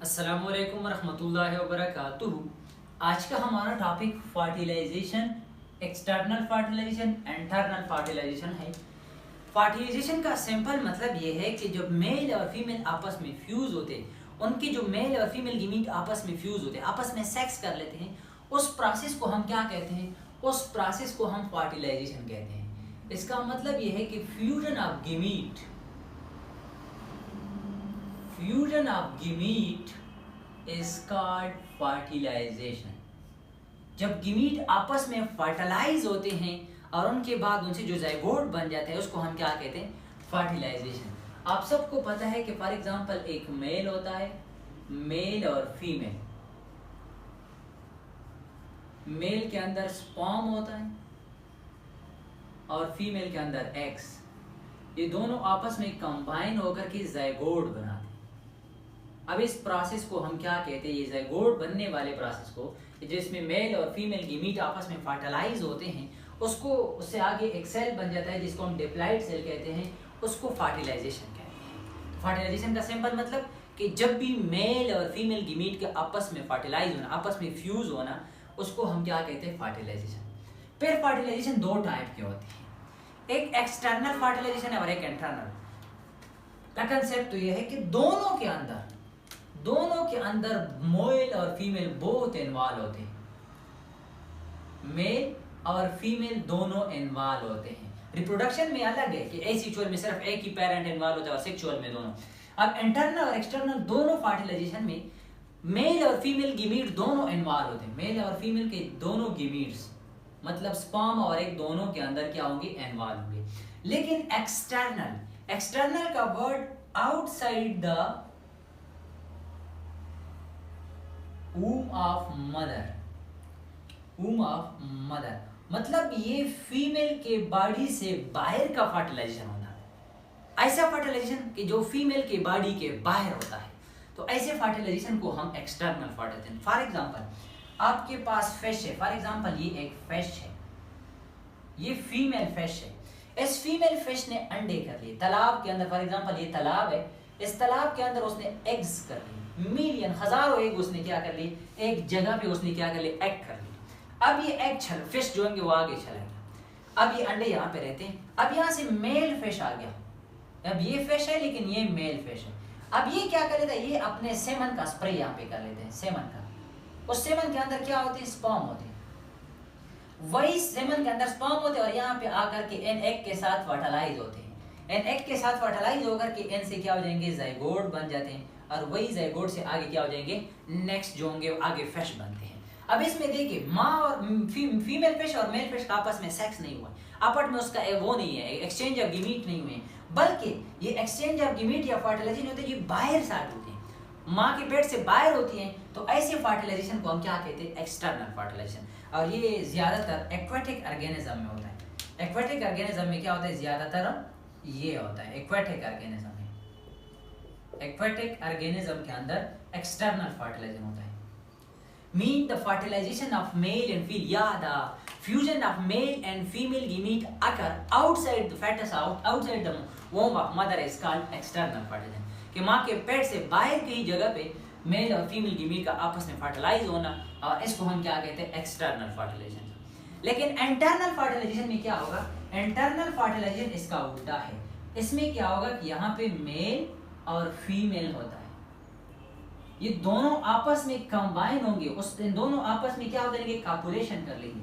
अस्सलामुअलैकुम वरहमतुल्लाहि वबरकातुहू। आज का हमारा topic fertilisation, external fertilisation, internal fertilisation है। फर्टिलाइजेशन का सिंपल मतलब ये है कि जब मेल और फीमेल आपस में फ्यूज होते हैं, उनकी जो मेल और फीमेल गिमीट आपस में फ्यूज होते हैं, आपस में सेक्स कर लेते हैं, उस प्रोसेस को हम क्या कहते हैं? उस प्रोसेस को हम फर्टिलाइजेशन कहते हैं। इसका मतलब ये है कि fusion of gamete, fusion of gamete is called fertilisation. जब गिमीट आपस में फर्टिलाइज होते हैं और उनके बाद उनसे जो जाइगोट बन जाता है उसको हम क्या कहते हैं? फर्टिलाइजेशन। आप सबको पता है कि फॉर एग्जांपल एक मेल होता है, मेल और फीमेल। मेल के अंदर स्पर्म होता है और फीमेल के अंदर एग्स। ये दोनों आपस में कंबाइन होकर के जाइगोट बनाते हैं। अब इस प्रोसेस को हम क्या कहते हैं? ये जाइगोट बनने वाले प्रोसेस को, जिसमें मेल और फीमेल गिमीट आपस में फर्टिलाइज होते हैं, उसको उससे आगे एक सेल बन जाता है जिसको हम डिप्लॉइड सेल कहते हैं, उसको फर्टिलाइजेशन कहते हैं। तो फर्टिलाइजेशन का सिंपल मतलब कि जब भी मेल और फीमेल गिमीट के आपस में फर्टिलाइज होना, आपस में फ्यूज होना, उसको हम क्या कहते हैं? फर्टिलाइजेशन। फिर फर्टिलाइजेशन दो टाइप के होते हैं, एक एक्सटर्नल फर्टिलाइजेशन है और एक इंटरनल। का कंसेप्ट तो यह है कि दोनों के अंदर मेल और फीमेल बोथ इन्वॉल्व होते हैं। मेल और फीमेल दोनों इन्वॉल्व होते हैं। रिप्रोडक्शन में अलग है कि एसेक्सुअल में सिर्फ एक ही पेरेंट इन्वॉल्व होता है और सेक्सुअल में दोनों। अब इंटरनल और एक्सटर्नल दोनों फर्टिलाइजेशन में मेल और फीमेल गिमीट दोनों इन्वॉल्व होते हैं। मेल और फीमेल के दोनों गिमीट्स मतलब स्पर्म और एग दोनों के अंदर क्या होंगे? इन्वॉल्व होंगे। लेकिन एक्सटर्नल का word outside the womb of mother, मतलब ये फीमेल के बॉडी से बाहर का फर्टिलाइजेशन होता है। ऐसा फर्टिलाइजेशन कि जो फीमेल के बॉडी के बाहर होता है, तो ऐसे फर्टिलाइजेशन को हम एक्सटर्नल फर्टिलाइजेशन। फॉर एग्जांपल आपके पास फिश है, फॉर एग्जांपल ये एक फिश है, ये फीमेल फिश है। इस फीमेल फिश ने अंडे कर लिए तालाब के अंदर। फॉर एग्जांपल ये तालाब है, इस तालाब के अंदर उसने एग्स कर लिए, मिलियन हजारों एग उसने क्या कर लिए? एक जगह पे उसने क्या कर लिए? एग कर लिए। अब ये एग फिश जो होंगे वो आगे चलेगा। अब ये अंडे यहाँ पे रहते हैं। अब यहाँ से मेल फिश आ गया। अब ये फिश है लेकिन ये मेल फिश है। अब ये क्या कर लेता है? ये अपने सेमन का स्प्रे यहाँ पे कर लेते हैं, सेमन का। उस सेमन के अंदर क्या होते हैं? स्पर्म होते हैं। वही सेमन के अंदर स्पर्म होते हैं और यहाँ पे आकर के इन एग के साथ फर्टिलाइज होते हैं। इन एग के साथ फर्टिलाइज होकर के इन से क्या हो जाएंगे? जाइगोट बन जाते हैं और वही जाइगोट से आगे क्या हो जाएंगे? नेक्स्ट जो होंगे आगे फिश बनते हैं। अब इसमें देखिए माँ और फीमेल फिश और मेल फिश का आपस में सेक्स नहीं हुआ, आपस में उसका वो नहीं है, एक्सचेंज ऑफ गिमीट नहीं हुए, बल्कि ये एक्सचेंज ऑफ गिमीट या फर्टिलाइजेशन होते हैं ये बाहर से होते हैं, माँ के पेट से बाहर होती हैं। तो ऐसे फर्टिलाइजेशन को हम क्या कहते हैं? External fertilisation. और ये ज्यादातर एक्वाटिक ऑर्गेनिज्म में होता है। एक्वाटिक ऑर्गेनिज्म में क्या होता है? ज्यादातर ये होता है एक्वाटिक ऑर्गेनिज्म में। एक्वाटिक ऑर्गेनिज्म के अंदर एक्सटर्नल फर्टिलाइजेशन होता है। Mean the fertilisation of male and female या the fusion of male and female gamete occur outside the foetus, outside the womb of mother is called external fertilisation. कि माँ के पेट से बाहर की जगह पे मेल और फीमेल गिमीट का आपस में फर्टिलाइज होना, और इसको हम क्या कहते हैं? External fertilisation. लेकिन इंटरनल फर्टिलाइजेशन में क्या होगा? इंटरनल फर्टिलाइजेशन इसका उल्टा है। इसमें क्या होगा कि यहाँ पे मेल और फीमेल होता है, ये दोनों आपस में कंबाइन होंगे। उस इन दोनों आपस में क्या करेंगे? कापुलेशन कर लेंगे,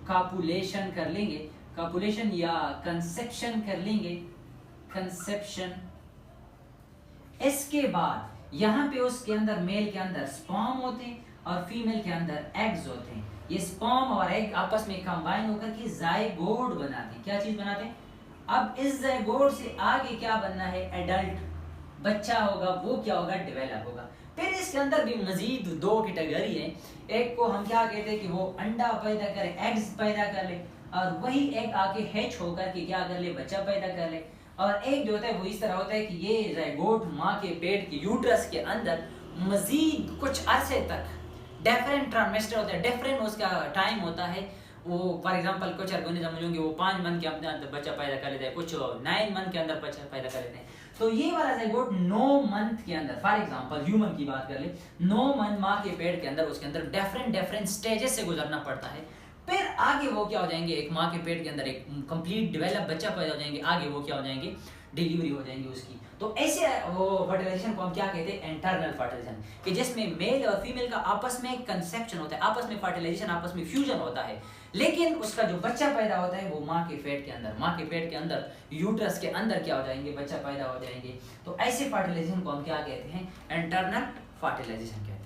कापुलेशन कर लेंगे, कापुलेशन या कंसेप्शन कर लेंगे, कंसेप्शन। इसके बाद यहाँ पे उसके अंदर मेल के अंदर स्पर्म होते हैं और फीमेल के अंदर एग्स होते हैं। ये स्पर्म और एग आपस में कंबाइन होकर के जाइगोट बनाते हैं। क्या चीज बनाते हैं? अब इस जाइगोट से आगे क्या बनना है? एडल्ट बच्चा होगा, वो क्या होगा? डेवलप होगा। फिर इसके अंदर भी मजीद दो कैटेगरी है। एक को हम क्या कहते हैं कि वो अंडा पैदा करे, एग्स पैदा कर ले, और वही एग आके हैच होकर के क्या कर ले? बच्चा पैदा कर ले। और एक जो होता है वो इस तरह होता है कि ये जाइगोट माँ के पेट के यूट्रस के अंदर मजीद कुछ अरसे तक डिफरेंट ट्रांसमिस्टर होते हैं, डिफरेंट उसका टाइम होता है। वो फॉर एग्जांपल कुछ ऑर्गेनिज्म होंगे वो 5 मंथ के अंदर बच्चा पैदा कर लेते हैं, कुछ 9 मंथ के अंदर बच्चा पैदा कर लेते हैं। तो ये वाला जाइगोट 9 मंथ के अंदर, फॉर एग्जांपल ह्यूमन की बात कर ले, 9 मंथ माँ के पेट के अंदर, उसके अंदर डिफरेंट स्टेजेस से गुजरना पड़ता है। फिर आगे वो क्या हो जाएंगे, एक माँ के पेट के अंदर एक कंप्लीट डेवलप बच्चा पैदा हो जाएंगे, आगे वो क्या हो जाएंगे, डिलीवरी हो जाएंगी उसकी। तो ऐसे वो फर्टिलाइजेशन को हम क्या कहते हैं, इंटरनल फर्टिलाइजेशन, कि जिसमें मेल और फीमेल का आपस में कंसेप्शन होता है, आपस में फर्टिलाइजेशन, आपस में फ्यूजन होता है, लेकिन उसका जो बच्चा पैदा होता है वो माँ के पेट के अंदर, माँ के पेट के अंदर यूट्रस के अंदर क्या हो जाएंगे, बच्चा पैदा हो जाएंगे। तो ऐसे फर्टिलाइजेशन को हम क्या कहते हैं, इंटरनल फर्टिलाइजेशन कहते हैं।